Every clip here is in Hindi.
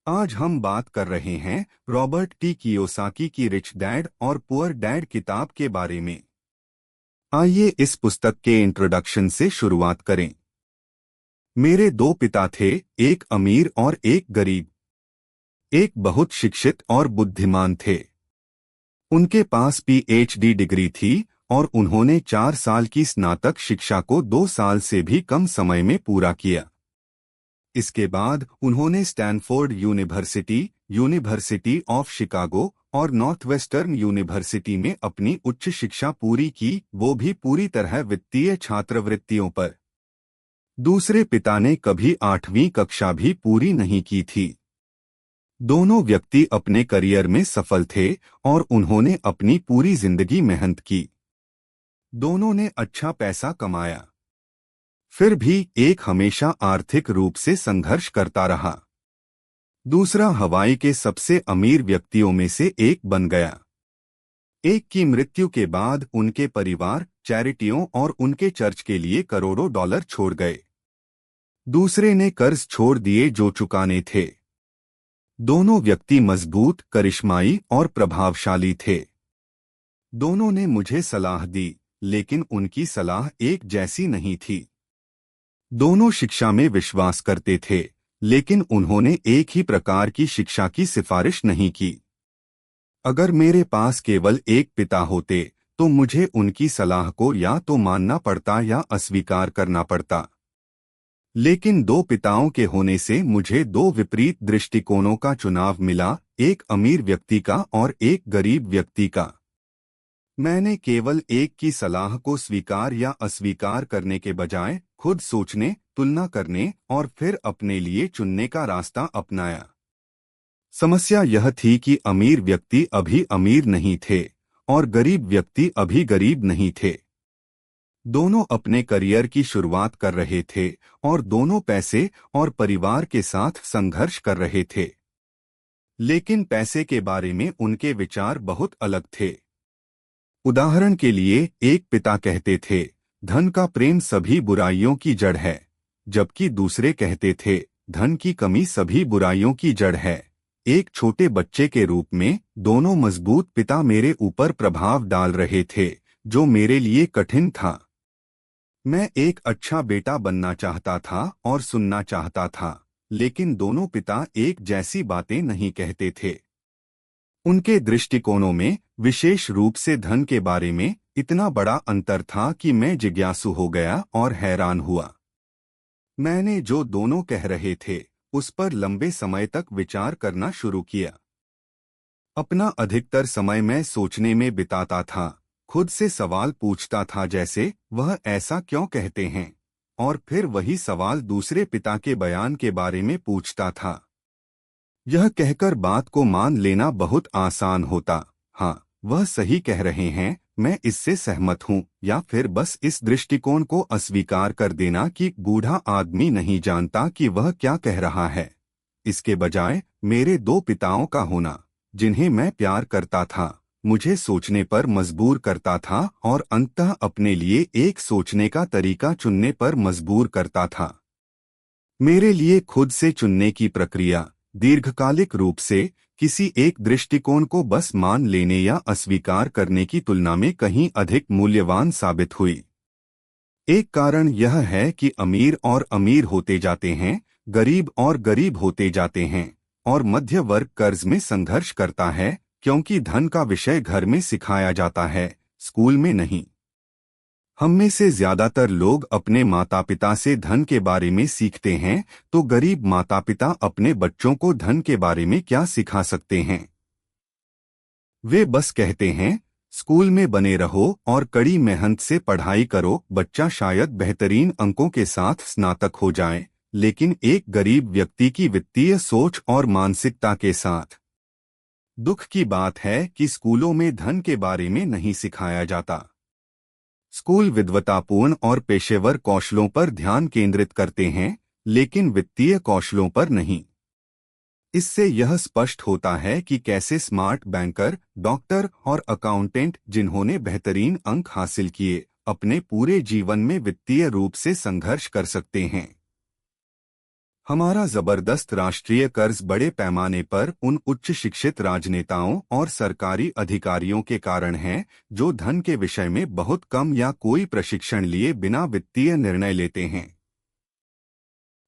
आज हम बात कर रहे हैं रॉबर्ट टी कियोसाकी की रिच डैड और पुअर डैड किताब के बारे में। आइए इस पुस्तक के इंट्रोडक्शन से शुरुआत करें। मेरे दो पिता थे, एक अमीर और एक गरीब। एक बहुत शिक्षित और बुद्धिमान थे। उनके पास पीएचडी डिग्री थी और उन्होंने 4 साल की स्नातक शिक्षा को 2 साल से भी कम समय में पूरा किया। इसके बाद उन्होंने Stanford university, university of Chicago और नॉर्थवेस्टर्न यूनिवर्सिटी में अपनी उच्च शिक्षा पूरी की, वो भी पूरी तरह वित्तीय छात्रवृत्तियों पर। दूसरे पिता ने कभी 8वीं कक्षा भी पूरी नहीं की थी। दोनों व्यक्ति अपने करियर में सफल थे और उन्होंने अपनी पूरी जिंदगी मेहनत की। दोनों ने अच्छा पैसा कमाया। फिर भी एक हमेशा आर्थिक रूप से संघर्ष करता रहा। दूसरा हवाई के सबसे अमीर व्यक्तियों में से एक बन गया। एक की मृत्यु के बाद उनके परिवार चैरिटियों और उनके चर्च के लिए करोड़ों डॉलर छोड़ गए। दूसरे ने कर्ज छोड़ दिए जो चुकाने थे। दोनों व्यक्ति मजबूत, करिश्माई और प्रभावशाली थे। दोनों ने मुझे सलाह दी, लेकिन उनकी सलाह एक जैसी नहीं थी। दोनों शिक्षा में विश्वास करते थे, लेकिन उन्होंने एक ही प्रकार की शिक्षा की सिफारिश नहीं की। अगर मेरे पास केवल एक पिता होते तो मुझे उनकी सलाह को या तो मानना पड़ता या अस्वीकार करना पड़ता। लेकिन दो पिताओं के होने से मुझे दो विपरीत दृष्टिकोणों का चुनाव मिला, एक अमीर व्यक्ति का और एक गरीब व्यक्ति का। मैंने केवल एक की सलाह को स्वीकार या अस्वीकार करने के बजाय खुद सोचने, तुलना करने और फिर अपने लिए चुनने का रास्ता अपनाया। समस्या यह थी कि अमीर व्यक्ति अभी अमीर नहीं थे और गरीब व्यक्ति अभी गरीब नहीं थे। दोनों अपने करियर की शुरुआत कर रहे थे और दोनों पैसे और परिवार के साथ संघर्ष कर रहे थे। लेकिन पैसे के बारे में उनके विचार बहुत अलग थे। उदाहरण के लिए, एक पिता कहते थे, धन का प्रेम सभी बुराइयों की जड़ है, जबकि दूसरे कहते थे, धन की कमी सभी बुराइयों की जड़ है। एक छोटे बच्चे के रूप में दोनों मजबूत पिता मेरे ऊपर प्रभाव डाल रहे थे, जो मेरे लिए कठिन था। मैं एक अच्छा बेटा बनना चाहता था और सुनना चाहता था, लेकिन दोनों पिता एक जैसी बातें नहीं कहते थे। उनके दृष्टिकोणों में, विशेष रूप से धन के बारे में, इतना बड़ा अंतर था कि मैं जिज्ञासु हो गया और हैरान हुआ। मैंने जो दोनों कह रहे थे उस पर लंबे समय तक विचार करना शुरू किया। अपना अधिकतर समय मैं सोचने में बिताता था, खुद से सवाल पूछता था जैसे, वह ऐसा क्यों कहते हैं, और फिर वही सवाल दूसरे पिता के बयान के बारे में पूछता था। यह कहकर बात को मान लेना बहुत आसान होता, हाँ वह सही कह रहे हैं, मैं इससे सहमत हूँ, या फिर बस इस दृष्टिकोण को अस्वीकार कर देना कि बूढ़ा आदमी नहीं जानता कि वह क्या कह रहा है। इसके बजाय मेरे दो पिताओं का होना, जिन्हें मैं प्यार करता था, मुझे सोचने पर मजबूर करता था और अंततः अपने लिए एक सोचने का तरीका चुनने पर मजबूर करता था। मेरे लिए खुद से चुनने की प्रक्रिया दीर्घकालिक रूप से किसी एक दृष्टिकोण को बस मान लेने या अस्वीकार करने की तुलना में कहीं अधिक मूल्यवान साबित हुई। एक कारण यह है कि अमीर और अमीर होते जाते हैं, गरीब और गरीब होते जाते हैं, और मध्य वर्ग कर्ज में संघर्ष करता है, क्योंकि धन का विषय घर में सिखाया जाता है, स्कूल में नहीं। हम में से ज्यादातर लोग अपने माता पिता से धन के बारे में सीखते हैं, तो गरीब माता पिता अपने बच्चों को धन के बारे में क्या सिखा सकते हैं? वे बस कहते हैं, स्कूल में बने रहो और कड़ी मेहनत से पढ़ाई करो, बच्चा शायद बेहतरीन अंकों के साथ स्नातक हो जाए, लेकिन एक गरीब व्यक्ति की वित्तीय सोच और मानसिकता के साथ। दुख की बात है कि स्कूलों में धन के बारे में नहीं सिखाया जाता। स्कूल विद्वतापूर्ण और पेशेवर कौशलों पर ध्यान केंद्रित करते हैं, लेकिन वित्तीय कौशलों पर नहीं। इससे यह स्पष्ट होता है कि कैसे स्मार्ट बैंकर, डॉक्टर और अकाउंटेंट जिन्होंने बेहतरीन अंक हासिल किए, अपने पूरे जीवन में वित्तीय रूप से संघर्ष कर सकते हैं। हमारा जबरदस्त राष्ट्रीय कर्ज बड़े पैमाने पर उन उच्च शिक्षित राजनेताओं और सरकारी अधिकारियों के कारण है जो धन के विषय में बहुत कम या कोई प्रशिक्षण लिए बिना वित्तीय निर्णय लेते हैं।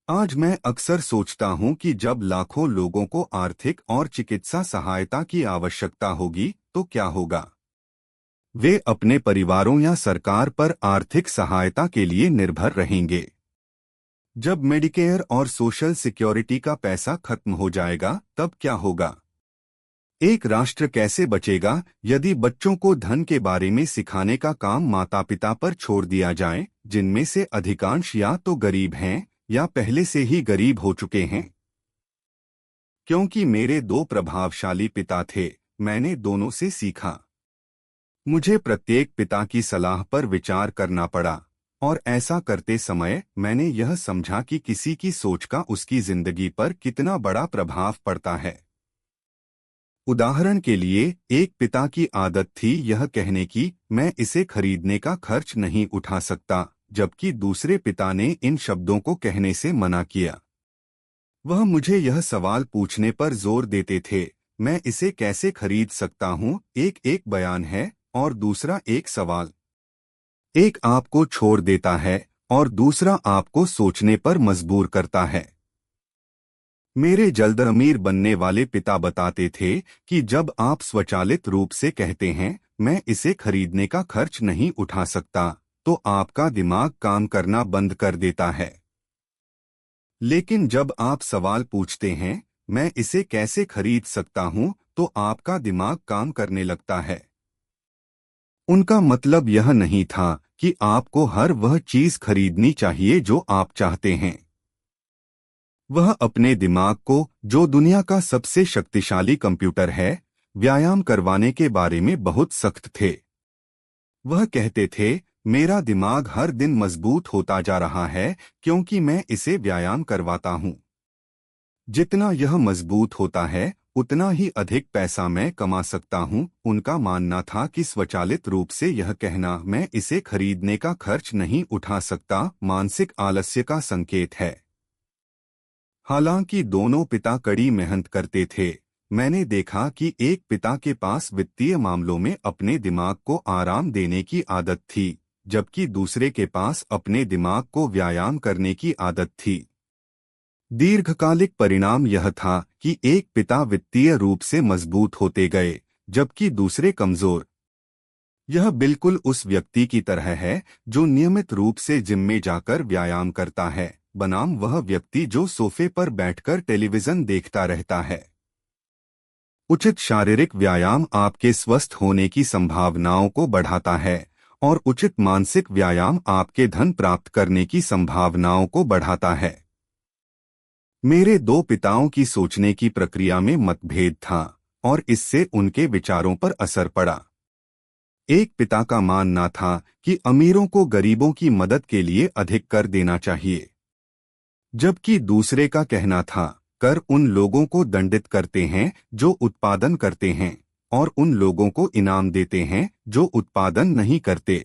आज मैं अक्सर सोचता हूं कि जब लाखों लोगों को आर्थिक और चिकित्सा सहायता की आवश्यकता होगी तो क्या होगा। वे अपने परिवारों या सरकार पर आर्थिक सहायता के लिए निर्भर रहेंगे। जब मेडिकेयर और सोशल सिक्योरिटी का पैसा खत्म हो जाएगा तब क्या होगा। एक राष्ट्र कैसे बचेगा यदि बच्चों को धन के बारे में सिखाने का काम माता पिता पर छोड़ दिया जाए, जिनमें से अधिकांश या तो गरीब हैं या पहले से ही गरीब हो चुके हैं। क्योंकि मेरे दो प्रभावशाली पिता थे, मैंने दोनों से सीखा। मुझे प्रत्येक पिता की सलाह पर विचार करना पड़ा और ऐसा करते समय मैंने यह समझा कि किसी की सोच का उसकी जिंदगी पर कितना बड़ा प्रभाव पड़ता है। उदाहरण के लिए, एक पिता की आदत थी यह कहने की, मैं इसे खरीदने का खर्च नहीं उठा सकता, जबकि दूसरे पिता ने इन शब्दों को कहने से मना किया। वह मुझे यह सवाल पूछने पर जोर देते थे, मैं इसे कैसे खरीद सकता हूँ। एक बयान है और दूसरा एक सवाल। एक आपको छोड़ देता है और दूसरा आपको सोचने पर मजबूर करता है। मेरे जल्द अमीर बनने वाले पिता बताते थे कि जब आप स्वचालित रूप से कहते हैं मैं इसे खरीदने का खर्च नहीं उठा सकता, तो आपका दिमाग काम करना बंद कर देता है। लेकिन जब आप सवाल पूछते हैं मैं इसे कैसे खरीद सकता हूं, तो आपका दिमाग काम करने लगता है। उनका मतलब यह नहीं था कि आपको हर वह चीज खरीदनी चाहिए जो आप चाहते हैं। वह अपने दिमाग को, जो दुनिया का सबसे शक्तिशाली कंप्यूटर है, व्यायाम करवाने के बारे में बहुत सख्त थे। वह कहते थे, मेरा दिमाग हर दिन मजबूत होता जा रहा है क्योंकि मैं इसे व्यायाम करवाता हूं। जितना यह मजबूत होता है उतना ही अधिक पैसा मैं कमा सकता हूं। उनका मानना था कि स्वचालित रूप से यह कहना मैं इसे खरीदने का खर्च नहीं उठा सकता मानसिक आलस्य का संकेत है। हालांकि दोनों पिता कड़ी मेहनत करते थे, मैंने देखा कि एक पिता के पास वित्तीय मामलों में अपने दिमाग को आराम देने की आदत थी, जबकि दूसरे के पास अपने दिमाग को व्यायाम करने की आदत थी। दीर्घकालिक परिणाम यह था कि एक पिता वित्तीय रूप से मजबूत होते गए जबकि दूसरे कमजोर। यह बिल्कुल उस व्यक्ति की तरह है जो नियमित रूप से जिम में जाकर व्यायाम करता है, बनाम वह व्यक्ति जो सोफे पर बैठकर टेलीविजन देखता रहता है। उचित शारीरिक व्यायाम आपके स्वस्थ होने की संभावनाओं को बढ़ाता है और उचित मानसिक व्यायाम आपके धन प्राप्त करने की संभावनाओं को बढ़ाता है। मेरे दो पिताओं की सोचने की प्रक्रिया में मतभेद था और इससे उनके विचारों पर असर पड़ा। एक पिता का मानना था कि अमीरों को गरीबों की मदद के लिए अधिक कर देना चाहिए, जबकि दूसरे का कहना था कर उन लोगों को दंडित करते हैं जो उत्पादन करते हैं और उन लोगों को इनाम देते हैं जो उत्पादन नहीं करते।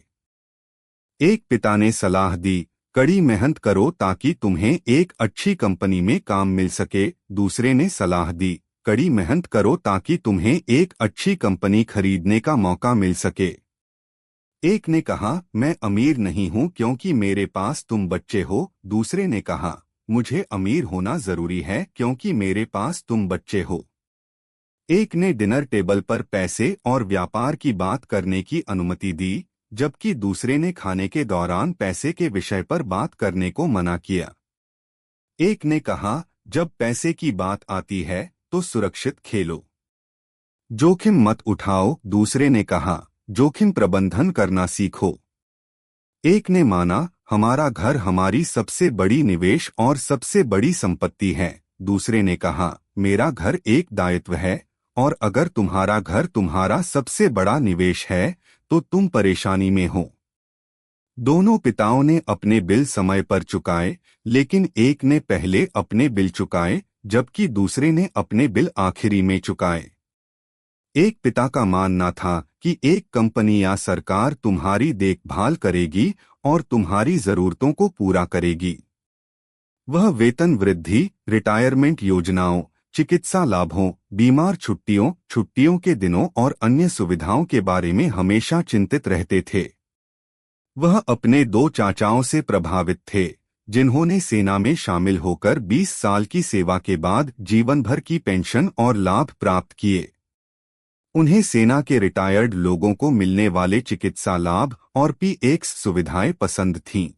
एक पिता ने सलाह दी, कड़ी मेहनत करो ताकि तुम्हें एक अच्छी कंपनी में काम मिल सके। दूसरे ने सलाह दी, कड़ी मेहनत करो ताकि तुम्हें एक अच्छी कंपनी खरीदने का मौका मिल सके। एक ने कहा, मैं अमीर नहीं हूं क्योंकि मेरे पास तुम बच्चे हो। दूसरे ने कहा, मुझे अमीर होना जरूरी है क्योंकि मेरे पास तुम बच्चे हो। एक ने डिनर टेबल पर पैसे और व्यापार की बात करने की अनुमति दी, जबकि दूसरे ने खाने के दौरान पैसे के विषय पर बात करने को मना किया। एक ने कहा, जब पैसे की बात आती है तो सुरक्षित खेलो, जोखिम मत उठाओ। दूसरे ने कहा, जोखिम प्रबंधन करना सीखो। एक ने माना, हमारा घर हमारी सबसे बड़ी निवेश और सबसे बड़ी संपत्ति है। दूसरे ने कहा, मेरा घर एक दायित्व है और अगर तुम्हारा घर तुम्हारा सबसे बड़ा निवेश है तो तुम परेशानी में हो। दोनों पिताओं ने अपने बिल समय पर चुकाए, लेकिन एक ने पहले अपने बिल चुकाए जबकि दूसरे ने अपने बिल आखिरी में चुकाए। एक पिता का मानना था कि एक कंपनी या सरकार तुम्हारी देखभाल करेगी और तुम्हारी जरूरतों को पूरा करेगी। वह वेतन वृद्धि, रिटायरमेंट योजनाओं, चिकित्सा लाभों, बीमार छुट्टियों, छुट्टियों के दिनों और अन्य सुविधाओं के बारे में हमेशा चिंतित रहते थे। वह अपने दो चाचाओं से प्रभावित थे, जिन्होंने सेना में शामिल होकर 20 साल की सेवा के बाद जीवन भर की पेंशन और लाभ प्राप्त किए। उन्हें सेना के रिटायर्ड लोगों को मिलने वाले चिकित्सा लाभ और पीएक्स सुविधाएं पसंद थीं।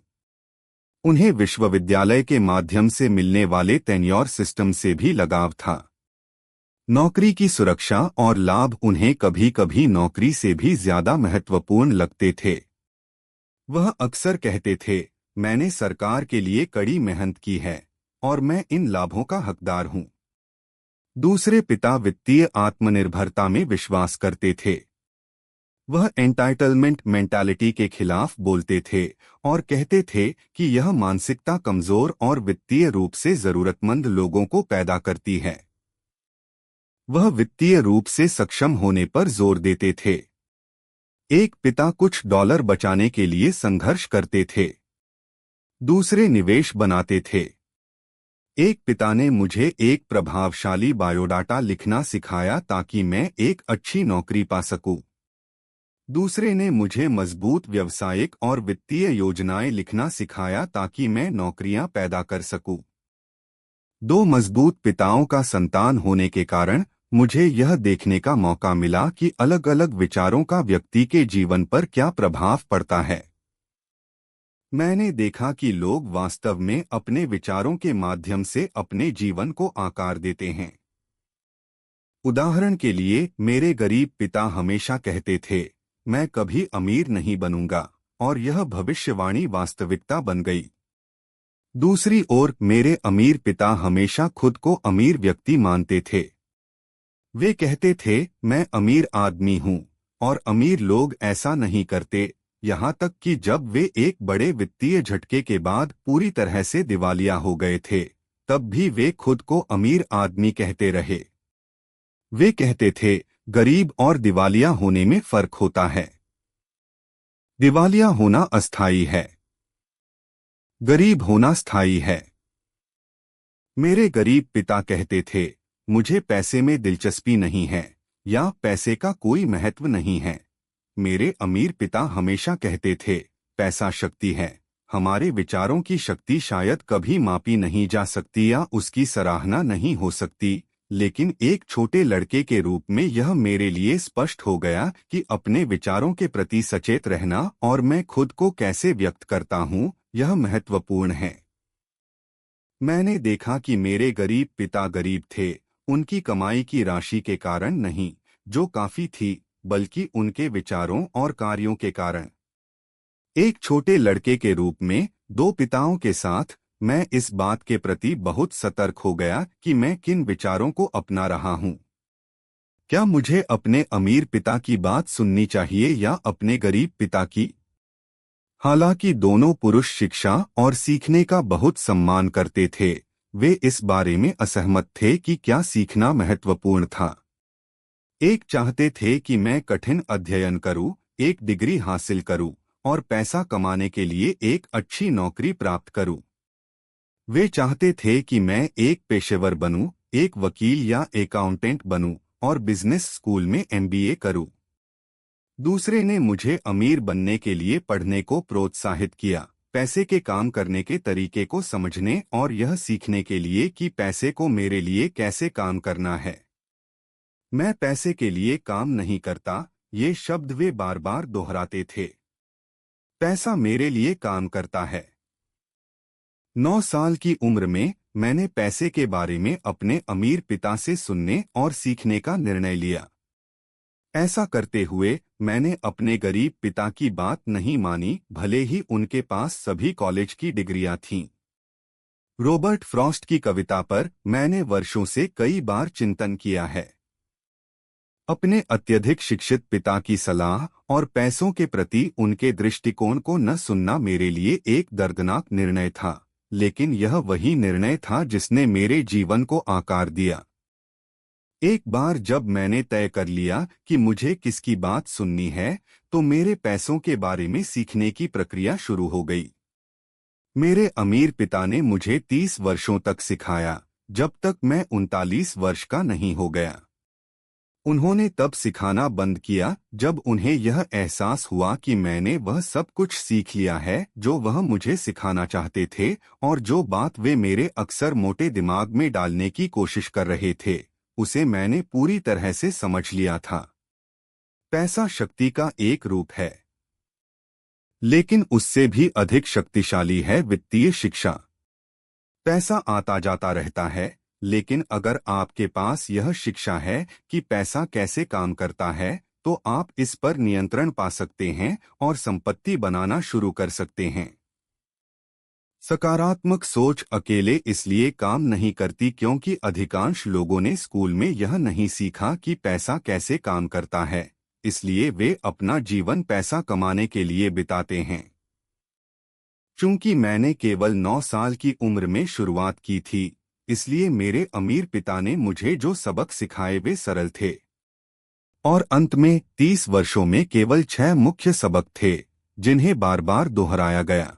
उन्हें विश्वविद्यालय के माध्यम से मिलने वाले टेन्योर सिस्टम से भी लगाव था। नौकरी की सुरक्षा और लाभ उन्हें कभी कभी नौकरी से भी ज्यादा महत्वपूर्ण लगते थे। वह अक्सर कहते थे, मैंने सरकार के लिए कड़ी मेहनत की है और मैं इन लाभों का हकदार हूं। दूसरे पिता वित्तीय आत्मनिर्भरता में विश्वास करते थे। वह एंटाइटलमेंट मेंटालिटी के खिलाफ बोलते थे और कहते थे कि यह मानसिकता कमजोर और वित्तीय रूप से जरूरतमंद लोगों को पैदा करती है। वह वित्तीय रूप से सक्षम होने पर जोर देते थे। एक पिता कुछ डॉलर बचाने के लिए संघर्ष करते थे, दूसरे निवेश बनाते थे। एक पिता ने मुझे एक प्रभावशाली बायोडाटा लिखना सिखाया ताकि मैं एक अच्छी नौकरी पा सकूं। दूसरे ने मुझे मजबूत व्यावसायिक और वित्तीय योजनाएं लिखना सिखाया ताकि मैं नौकरियां पैदा कर सकूं। दो मजबूत पिताओं का संतान होने के कारण मुझे यह देखने का मौका मिला कि अलग अलग विचारों का व्यक्ति के जीवन पर क्या प्रभाव पड़ता है। मैंने देखा कि लोग वास्तव में अपने विचारों के माध्यम से अपने जीवन को आकार देते हैं। उदाहरण के लिए, मेरे गरीब पिता हमेशा कहते थे, मैं कभी अमीर नहीं बनूंगा, और यह भविष्यवाणी वास्तविकता बन गई। दूसरी ओर, मेरे अमीर पिता हमेशा खुद को अमीर व्यक्ति मानते थे। वे कहते थे, मैं अमीर आदमी हूं, और अमीर लोग ऐसा नहीं करते, यहां तक कि जब वे एक बड़े वित्तीय झटके के बाद पूरी तरह से दिवालिया हो गए थे, तब भी वे खुद को अमीर आदमी कहते रहे। वे कहते थे, गरीब और दिवालिया होने में फर्क होता है। दिवालिया होना अस्थायी है, गरीब होना स्थायी है। मेरे गरीब पिता कहते थे, मुझे पैसे में दिलचस्पी नहीं है, या पैसे का कोई महत्व नहीं है। मेरे अमीर पिता हमेशा कहते थे, पैसा शक्ति है, हमारे विचारों की शक्ति शायद कभी मापी नहीं जा सकती या उसकी सराहना नहीं हो सकती, लेकिन एक छोटे लड़के के रूप में यह मेरे लिए स्पष्ट हो गया कि अपने विचारों के प्रति सचेत रहना और मैं खुद को कैसे व्यक्त करता हूं, यह महत्वपूर्ण है। मैंने देखा कि मेरे गरीब पिता गरीब थे, उनकी कमाई की राशि के कारण नहीं, जो काफी थी, बल्कि उनके विचारों और कार्यों के कारण। एक छोटे लड़के के रूप में दो पिताओं के साथ मैं इस बात के प्रति बहुत सतर्क हो गया कि मैं किन विचारों को अपना रहा हूं। क्या मुझे अपने अमीर पिता की बात सुननी चाहिए या अपने गरीब पिता की? हालांकि दोनों पुरुष शिक्षा और सीखने का बहुत सम्मान करते थे, वे इस बारे में असहमत थे कि क्या सीखना महत्वपूर्ण था। एक चाहते थे कि मैं कठिन अध्ययन करूं, एक डिग्री हासिल करूं और पैसा कमाने के लिए एक अच्छी नौकरी प्राप्त करूं। वे चाहते थे कि मैं एक पेशेवर बनूं, एक वकील या अकाउंटेंट बनूं और बिजनेस स्कूल में एमबीए करूं। दूसरे ने मुझे अमीर बनने के लिए पढ़ने को प्रोत्साहित किया, पैसे के काम करने के तरीके को समझने और यह सीखने के लिए कि पैसे को मेरे लिए कैसे काम करना है। मैं पैसे के लिए काम नहीं करता, ये शब्द वे बार बार दोहराते थे। पैसा मेरे लिए काम करता है। 9 साल की उम्र में मैंने पैसे के बारे में अपने अमीर पिता से सुनने और सीखने का निर्णय लिया। ऐसा करते हुए मैंने अपने गरीब पिता की बात नहीं मानी, भले ही उनके पास सभी कॉलेज की डिग्रियां थीं। रॉबर्ट फ्रॉस्ट की कविता पर मैंने वर्षों से कई बार चिंतन किया है। अपने अत्यधिक शिक्षित पिता की सलाह और पैसों के प्रति उनके दृष्टिकोण को न सुनना मेरे लिए एक दर्दनाक निर्णय था, लेकिन यह वही निर्णय था जिसने मेरे जीवन को आकार दिया। एक बार जब मैंने तय कर लिया कि मुझे किसकी बात सुननी है, तो मेरे पैसों के बारे में सीखने की प्रक्रिया शुरू हो गई। मेरे अमीर पिता ने मुझे 30 वर्षों तक सिखाया, जब तक मैं 39 वर्ष का नहीं हो गया। उन्होंने तब सिखाना बंद किया जब उन्हें यह एहसास हुआ कि मैंने वह सब कुछ सीख लिया है जो वह मुझे सिखाना चाहते थे, और जो बात वे मेरे अक्सर मोटे दिमाग में डालने की कोशिश कर रहे थे, उसे मैंने पूरी तरह से समझ लिया था। पैसा शक्ति का एक रूप है, लेकिन उससे भी अधिक शक्तिशाली है वित्तीय शिक्षा। पैसा आता जाता रहता है, लेकिन अगर आपके पास यह शिक्षा है कि पैसा कैसे काम करता है, तो आप इस पर नियंत्रण पा सकते हैं और संपत्ति बनाना शुरू कर सकते हैं। सकारात्मक सोच अकेले इसलिए काम नहीं करती क्योंकि अधिकांश लोगों ने स्कूल में यह नहीं सीखा कि पैसा कैसे काम करता है, इसलिए वे अपना जीवन पैसा कमाने के लिए बिताते हैं। चूंकि मैंने केवल 9 साल की उम्र में शुरुआत की थी, इसलिए मेरे अमीर पिता ने मुझे जो सबक सिखाए वे सरल थे। और अंत में 30 वर्षों में केवल 6 मुख्य सबक थे, जिन्हें बार बार दोहराया गया।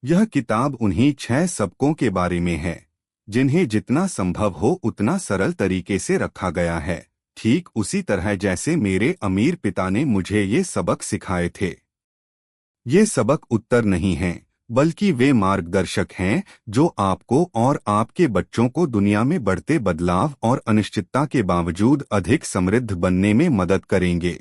यह किताब उन्हीं 6 सबकों के बारे में है, जिन्हें जितना संभव हो उतना सरल तरीके से रखा गया है, ठीक उसी तरह जैसे मेरे अमीर पिता ने मुझे ये सबक सिखाए थे। ये सबक उत्तर नहीं हैं, बल्कि वे मार्गदर्शक हैं जो आपको और आपके बच्चों को दुनिया में बढ़ते बदलाव और अनिश्चितता के बावजूद अधिक समृद्ध बनने में मदद करेंगे।